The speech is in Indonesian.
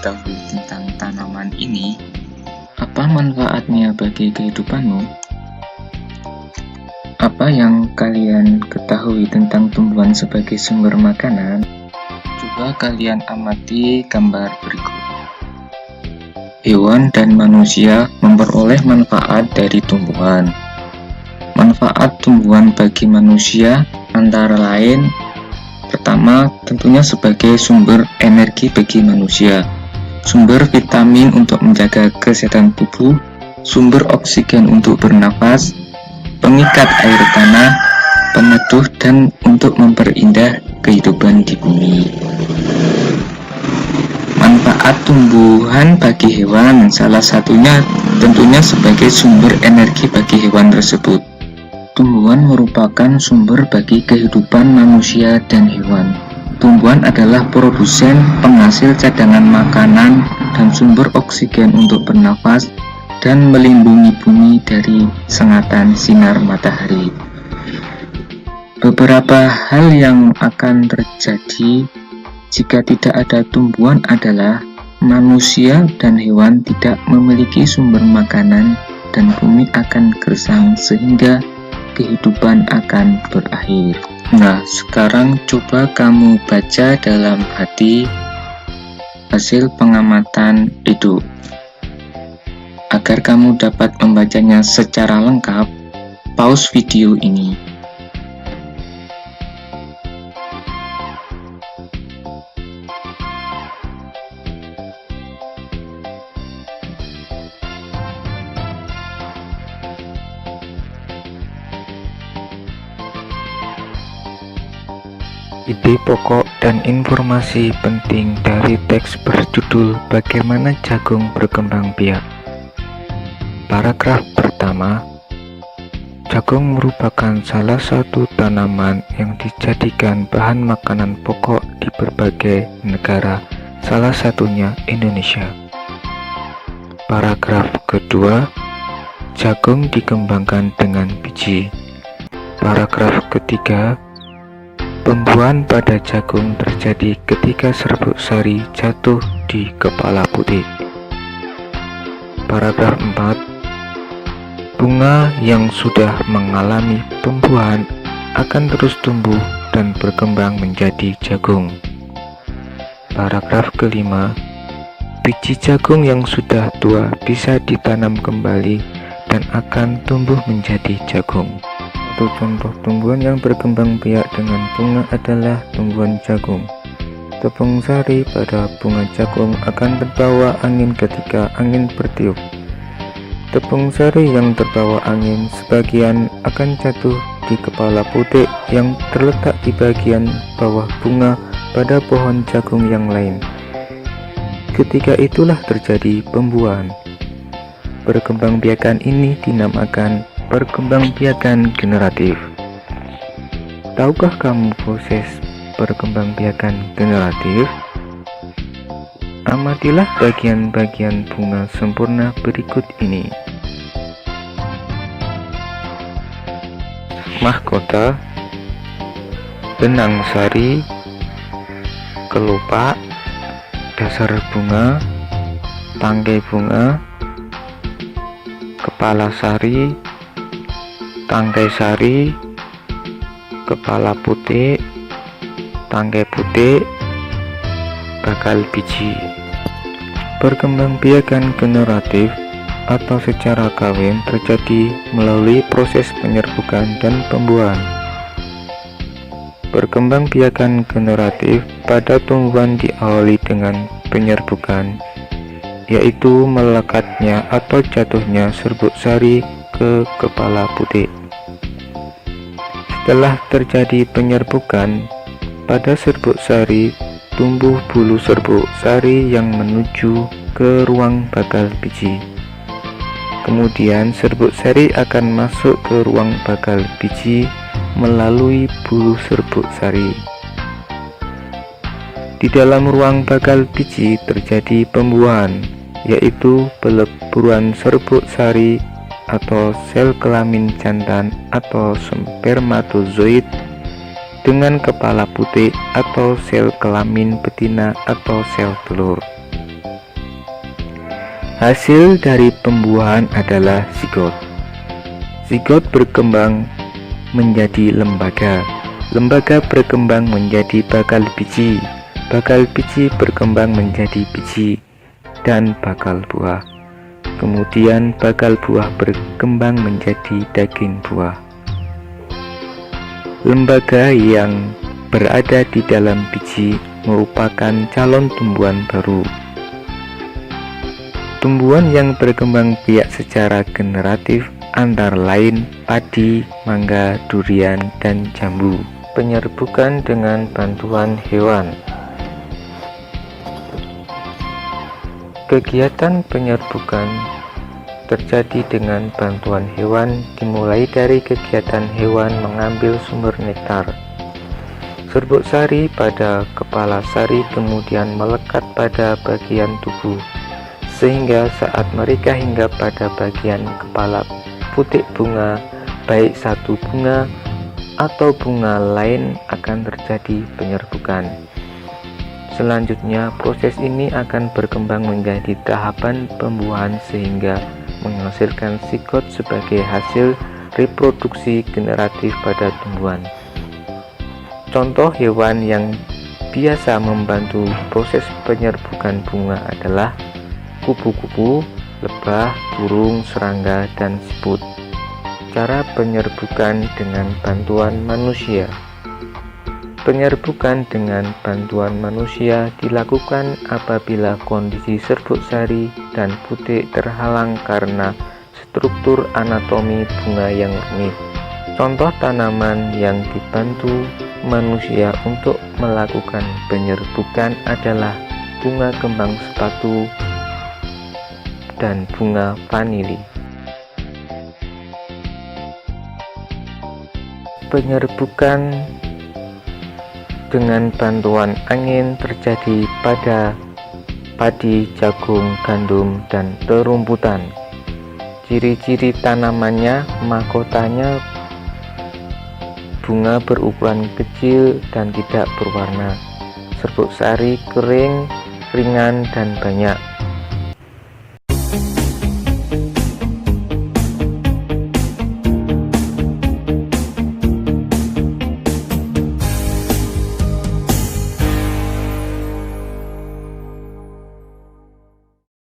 mengetahui tentang tanaman ini? Apa manfaatnya bagi kehidupanmu? Apa yang kalian ketahui tentang tumbuhan sebagai sumber makanan? Coba kalian amati gambar berikut. Hewan dan manusia memperoleh manfaat dari tumbuhan. Manfaat tumbuhan bagi manusia antara lain: pertama, tentunya sebagai sumber energi bagi manusia, sumber vitamin untuk menjaga kesehatan tubuh, sumber oksigen untuk bernafas, pengikat air tanah, peneduh, dan untuk memperindah kehidupan di bumi. Manfaat tumbuhan bagi hewan, salah satunya tentunya sebagai sumber energi bagi hewan tersebut. Tumbuhan merupakan sumber bagi kehidupan manusia dan hewan. Tumbuhan adalah produsen, penghasil cadangan makanan, dan sumber oksigen untuk bernafas dan melindungi bumi dari sengatan sinar matahari. Beberapa hal yang akan terjadi jika tidak ada tumbuhan adalah manusia dan hewan tidak memiliki sumber makanan dan bumi akan gersang sehingga kehidupan akan berakhir. Nah, sekarang coba kamu baca dalam hati hasil pengamatan itu. Agar kamu dapat membacanya secara lengkap, pause video ini. Ide pokok dan informasi penting dari teks berjudul Bagaimana Jagung Berkembang Biak. Paragraf pertama, jagung merupakan salah satu tanaman yang dijadikan bahan makanan pokok di berbagai negara, salah satunya Indonesia. Paragraf kedua, jagung dikembangkan dengan biji. Paragraf ketiga, pembuahan pada jagung terjadi ketika serbuk sari jatuh di kepala putih. Paragraf 4, bunga yang sudah mengalami pembuahan akan terus tumbuh dan berkembang menjadi jagung. Paragraf kelima, biji jagung yang sudah tua bisa ditanam kembali dan akan tumbuh menjadi jagung. Satu contoh tumbuhan yang berkembang biak dengan bunga adalah tumbuhan jagung. Tepung sari pada bunga jagung akan terbawa angin ketika angin bertiup. Tepung sari yang terbawa angin sebagian akan jatuh di kepala putik yang terletak di bagian bawah bunga pada pohon jagung yang lain. Ketika itulah terjadi pembuahan. Perkembangbiakan ini dinamakan perkembangbiakan generatif. Tahukah kamu proses perkembangbiakan generatif? Amatilah bagian-bagian bunga sempurna berikut ini. Mahkota, benang sari, kelopak, dasar bunga, tangkai bunga, kepala sari, tangkai sari, kepala putik, tangkai putik, bakal biji. Perkembangbiakan generatif atau secara kawin terjadi melalui proses penyerbukan dan pembuahan. Perkembangbiakan generatif pada tumbuhan diawali dengan penyerbukan, yaitu melekatnya atau jatuhnya serbuk sari ke kepala putik. Setelah terjadi penyerbukan, pada serbuk sari tumbuh bulu serbuk sari yang menuju ke ruang bakal biji. Kemudian serbuk sari akan masuk ke ruang bakal biji melalui bulu serbuk sari. Di dalam ruang bakal biji terjadi pembuahan, yaitu peleburan serbuk sari atau sel kelamin jantan atau spermatozoid dengan kepala putih atau sel kelamin betina atau sel telur. Hasil dari pembuahan adalah zigot. Zigot berkembang menjadi lembaga. Lembaga berkembang menjadi bakal biji. Bakal biji berkembang menjadi biji dan bakal buah. Kemudian bakal buah berkembang menjadi daging buah. Lembaga yang berada di dalam biji merupakan calon tumbuhan baru. Tumbuhan yang berkembang biak secara generatif antara lain padi, mangga, durian, dan jambu. Penyerbukan dengan bantuan hewan. Kegiatan penyerbukan terjadi dengan bantuan hewan, dimulai dari kegiatan hewan mengambil sumber nektar. Serbuk sari pada kepala sari kemudian melekat pada bagian tubuh, sehingga saat mereka hingga pada bagian kepala putik bunga, baik satu bunga atau bunga lain, akan terjadi penyerbukan. Selanjutnya, proses ini akan berkembang menjadi tahapan pembuahan sehingga menghasilkan zigot sebagai hasil reproduksi generatif pada tumbuhan. Contoh hewan yang biasa membantu proses penyerbukan bunga adalah kupu-kupu, lebah, burung, serangga, dan siput. Cara penyerbukan dengan bantuan manusia. Penyerbukan dengan bantuan manusia dilakukan apabila kondisi serbuk sari dan putik terhalang karena struktur anatomi bunga yang rumit. Contoh tanaman yang dibantu manusia untuk melakukan penyerbukan adalah bunga kembang sepatu dan bunga vanili. Penyerbukan dengan bantuan angin terjadi pada padi, jagung, gandum, dan terumputan. Ciri-ciri tanamannya, mahkotanya bunga berukuran kecil dan tidak berwarna. Serbuk sari kering, ringan, dan banyak.